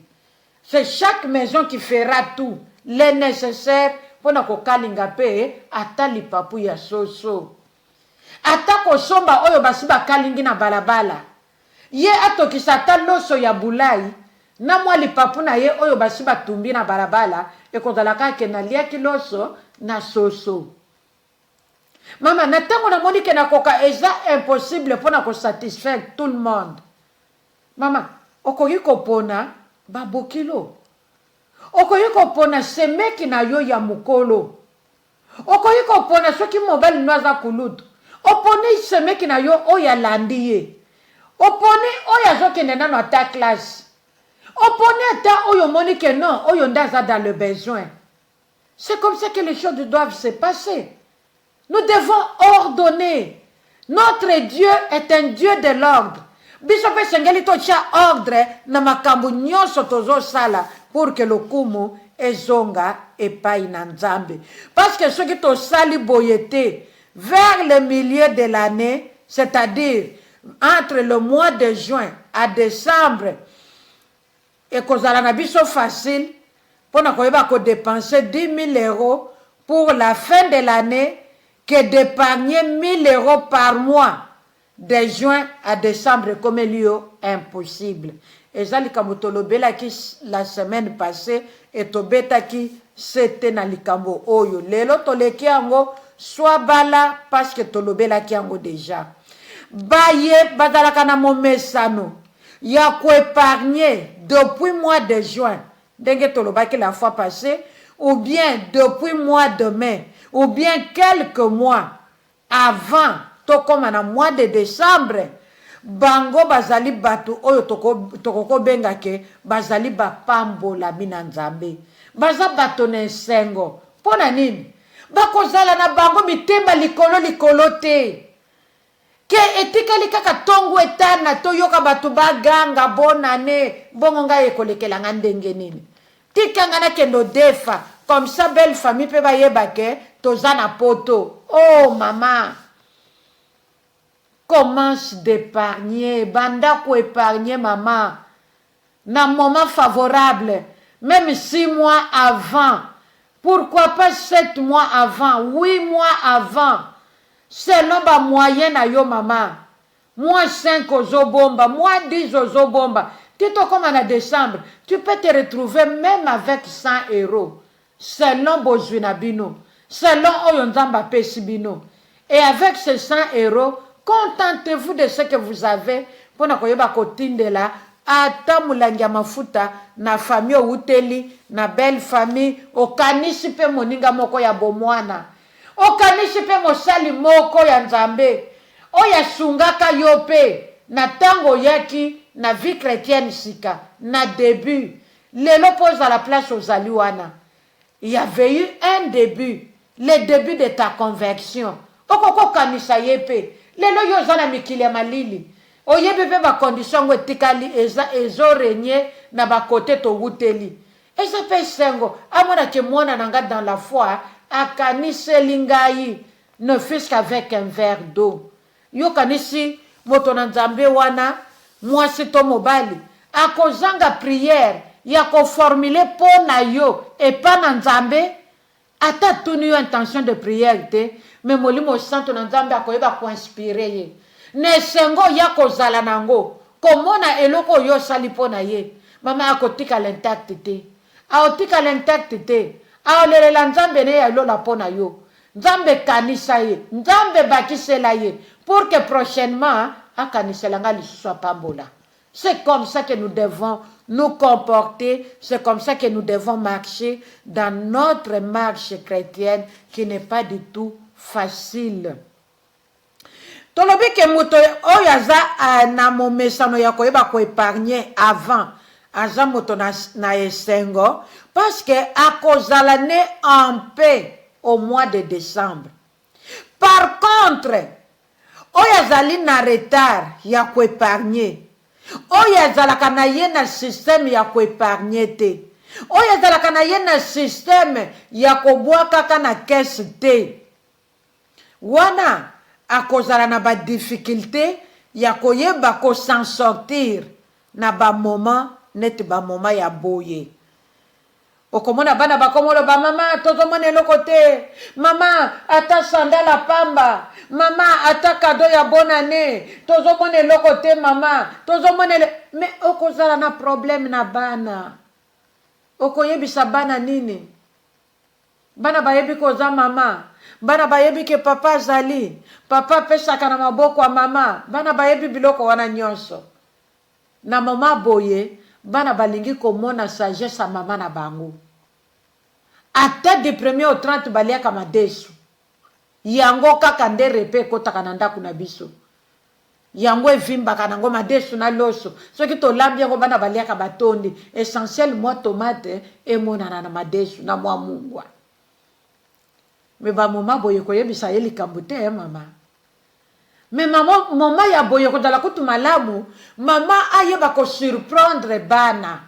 C'est chaque maison qui fera tout le nécessaire pona ko kalinga pe ata lipapu ya soso. Ata ko somba oyo basi ba kalingi na balabala. Ye atokisa ata loso ya bulai na mwa lipapu na ye oyo basi ba tumbi na balabala. Ekozalaka ke na lia kiloso na soso. Mama, na tango na moni ke na koka eza impossible pona ko satisfaire tout le monde. Mama, okoki kopona ba bokilo. okoki kopona semeki na yo ya mokolo, okoki kopona soki mobali no aza kulutu, oponi semeki na yo oyo alandi ye, oponi oyo azokende nano ata classe, oponi ata oyo omoni ke non oyo nde aza dans le besoin. C'est comme ça que les choses doivent se passer. Nous devons ordonner. Notre Dieu est un Dieu de l'ordre. Biso pe sengeli totia ordre na makambo nyonso tozosala pour que lokumu ezonga epai na Nzambe. Parce que ceux qui tosali boyete vers le milieu de l'année, c'est-à-dire entre le mois de juin à décembre, et kozala na biso facile pour na dépenser 10 000 euros pour la fin de l'année que d'épargner 1 000 euros par mois de juin à décembre comme lieu impossible. Et ça, la semaine passée, et tobetaki, c'était na likambo oyo. Lelo toleki yango, soit bala, parce que tolobelaki yango déjà. Baye, badalaka na momesano, ya ko épargner depuis mois de juin, dengue tolobaki la fois passée, ou bien depuis mois de mai, ou bien quelques mois avant, to comme en mois de décembre, bango bazali batu oyo toko benga ke bazali bapambola mina Nzambe, baza bato na esengo. Pona nini? Bakozala na bango mitema likolo te. Ke etikali kaka tongo etana to yoka batu baganga bonane bongo nga ekolekela nga ndenge nini. Tikanga na kendo defa, comme ça belle famille pe bayeba ke tozana poto. Oh maman, commence d'épargner, banda ko épargner maman, na moment favorable, même 6 mois avant, pourquoi pas 7 mois avant, 8 mois avant, selon ba moyen na yo maman, moi 5 ozobomba, moi 10 ozobomba, tito comme en décembre, tu peux te retrouver même avec 100 euros, selon bozwina bino, selon oyo Nzamba pesi bino, et avec ces 100 euros, contentez-vous de ce que vous avez pour na koyeba kotindela ata mulangi ya mafuta na famille outeli na belle famille okanisi pe moninga moko ya bomwana okanisi pe mosali moko ya Nzambe oya sungaka yo pe na tango yaki na vie chrétienne sika na début lelo pose à la place aux aliwana. Il y avait eu un début, le début de ta conversion. Okoko kanisa yepe lelo yo zana mikile malili oyebi pe ba condition ngo tikali ezo régner na ba côté to wuteli eza pe sengo amona ke mwana nanga dans la foi akanise lingai ne fût qu'avec un verre d'eau yo kanisi moto na Nzambe wana mwasi to mobali akozanga prière ya ko formuler pona yo et pas na Nzambe ata tuni yo intention de prière te. Mais molimo santo na Nzambe akoyeba ko inspirer ye ne sengo ya kozala nango komona eloko yo sali pona ye mama akotika l'intact te aotika l'intact te aolelela Nzambe ne ya lola pona yo Nzambe kanisa ye Nzambe bakisela ye pour que prochainement akanisela nga lisusu apambola. C'est comme ça que nous devons nous comporter, c'est comme ça que nous devons marcher dans notre marche chrétienne qui n'est pas du tout facile. Tolobi ke moto oyo aza na momesano ya koyeba ko épargner avant aza moto na esengo parce que akozala ne en paix au mois de décembre. Par contre, oyo azali na retard ya ko épargner, oyo azalaka na ye na système ya ko épargner te, oyo azalaka na ye na système ya kobwa kaka na caisse te, wana akozala na ba difficulté ya koyeba ko s'en sortir na ba moment net ba moment ya boye. Okomona bana bakomolo ba mama tozomona eloko te, mama ata sandala pamba, mama ata cadeau ya bonne année tozomona eloko te mama tozomona mais okozala na problème na bana okoyebisa bana nini? Bana bayebi koza mama, bana bayebi ke papa azali, papa pesaka na maboko ya mama, bana bayebi biloko wana nyonso. Na mama boye bana balingi komona sagesse ya mama na bango. Ata de premier au 30 baliaka madesu. Yango kaka nde repe ekotaka na ndako na biso. Yango evimbaka nango madesu na loso. Soki tolambi yango bana baliaka batondi. Essentiel mwa tomate emonana na madesu na mwa mungwa. Me ba mama boye koyebisa ye likambo te mama. Me mama ya boye kodala kutu malamu. Mama ayeba ko surprendre bana.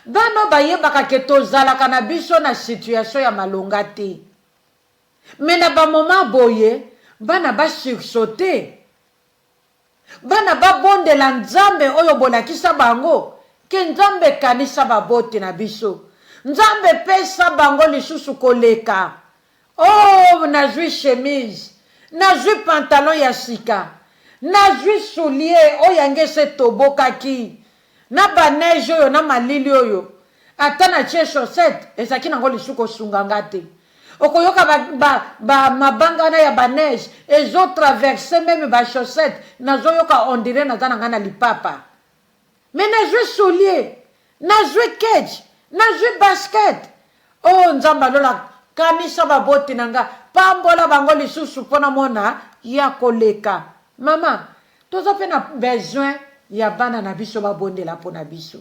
Bana bayebaka ke tozalaka na biso na situation ya malonga te. Me na ba mama boye bana ba sursauter. Bana ba bondela nzambe oyo bolakisa bango ke nzambe kanisa baboti na biso. Nzambe pesa bango lisusu koleka. Oh, nazwi chemise, nazwi pantalon ya sika, nazwi soulier oyo angese tobokaki, na ba neige oyo na malili oyo. Ata na tie chaussette ezaki nango lisuko sunganga te. Okoyoka mabanga na ya ba neige ezo traverser même ba chaussette nazoyoka on dirait naza nanga na lipapa. Mais nazwi soulier, nazwi kedge, nazwi basket. Oh nzamba lola kanisa baboti nanga pambola bango lisusu pona mona ya koleka. Mama, toza pe na besoin ya bana na biso babondela pona biso.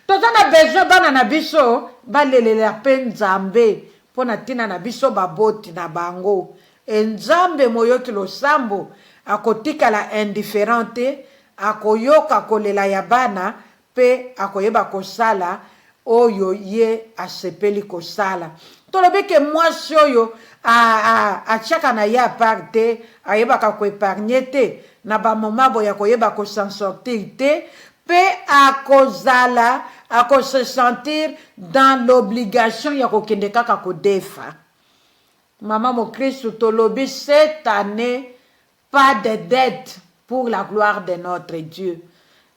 Toza na besoin bana na biso balelela pe nzambe pona tina na biso baboti na bango. Nzambe moyoki losambo akotikala indifférente akoyoka kolela ya bana pe akoyeba kosala oyo ye asepeli kosala. Tolobi ke mwasi oyo atiaka na ye aparte ayebaka koepargne te na bamoma boya koyeba kosan sortir te pe akozala akose sentir dans l'obligation ya kokende kaka kodefa. Mama mo Christ tolobi cette année pas de dette pour la gloire de notre Dieu.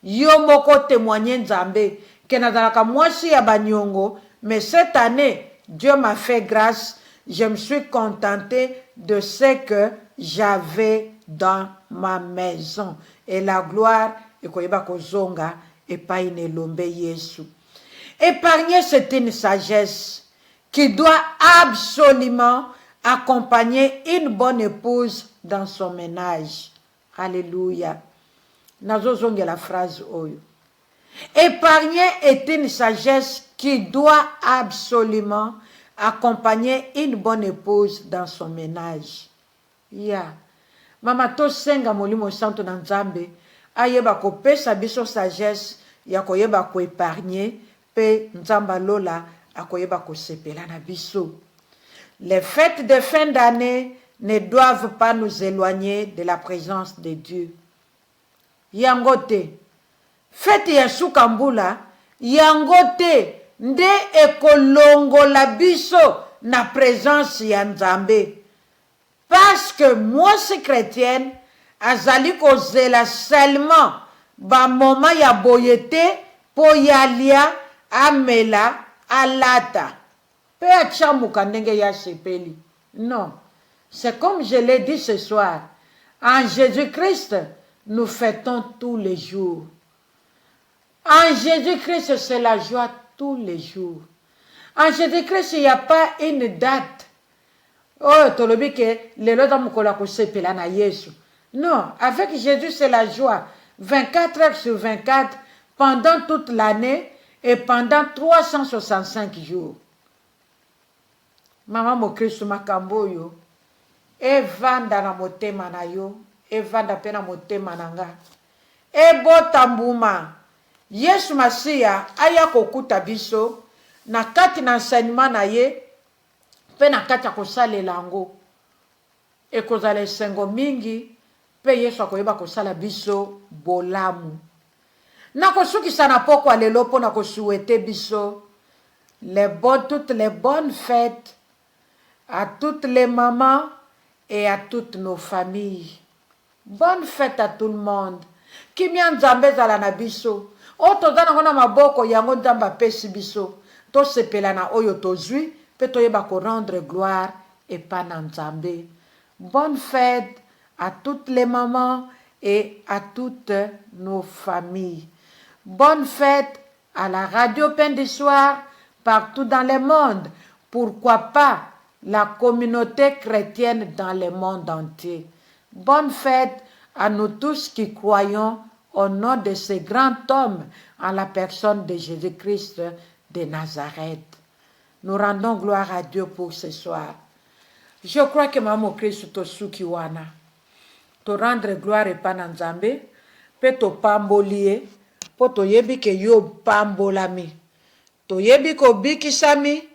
Yo moko témoigner nzambe ke nazalaka mwasi ya banyongo, mais cette année Dieu m'a fait grâce, je me suis contenté de ce que j'avais dans ma maison. Et la gloire, ekoyeba kozonga, epai nelombe Yesu. Épargner, c'est une sagesse qui doit absolument accompagner une bonne épouse dans son ménage. Alléluia. Nazozonge la phrase oyo. Épargner est une sagesse qui doit absolument accompagner une bonne épouse dans son ménage. Yeah. Mama to senga molimo santo na nzambe ayeba kopesa biso sagesse ya koyeba ko épargner pe nzamba lola akoyeba ko sepela na biso. Les fêtes de fin d'année ne doivent pas nous éloigner de la présence de Dieu. Yangote fête ya sukambula yangote nde ekolongola biso na présence ya nzambe. Parce que moi si chrétienne azali kozela seulement ba moment ya boyete po yalia amela alata pe achamuka ndenge ya sepeli. Non, c'est comme je l'ai dit ce soir, en Jésus-Christ nous fêtons tous les jours. En Jésus-Christ, c'est la joie tous les jours. En Jésus-Christ, il n'y a pas une date. Oh, tolobi ke lelo da mukola ko sepela na Yesu. Non, avec Jésus, c'est la joie. 24 heures sur 24, pendant toute l'année et pendant 365 jours. Mama mo Kristo makambo yo. Evanda na motema na yo. Evanda pe na motema na nga. Ebota mbuma. Yesu Masia aya kokuta biso na kati na enseignement na ye pe na kati ya kosalela yango ekozala esengo mingi pe Yesu akoyeba kosala biso bolamu na kosukisa na pokwa lelo mpo na kosuete biso toutes les bonnes fêtes à toutes les mamans et à toutes nos familles. Bonne fête à tout le monde. Kimia nzambe zala na biso. O toza nango na maboko yango nzambe apesi biso. To sepela na oyo tozwi pe toyeba ko rendre gloire epa na nzambe. Bonne fête à toutes les mamans et à toutes nos familles. Bonne fête à la radio Pain du Soir, partout dans le monde. Pourquoi pas la communauté chrétienne dans le monde entier. Bonne fête à nous tous qui croyons au nom de ce grand homme en la personne de Jésus-Christ de Nazareth. Nous rendons gloire à Dieu pour ce soir. Je crois que Maman Christ to suki wana. To rendre gloire et pas Nzambe, pe to pambolie, po to yebi ke yo pambolami. To yebi ko bikisami,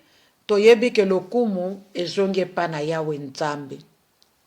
to yebi ke lokumu ezonge pana yawe Nzambe.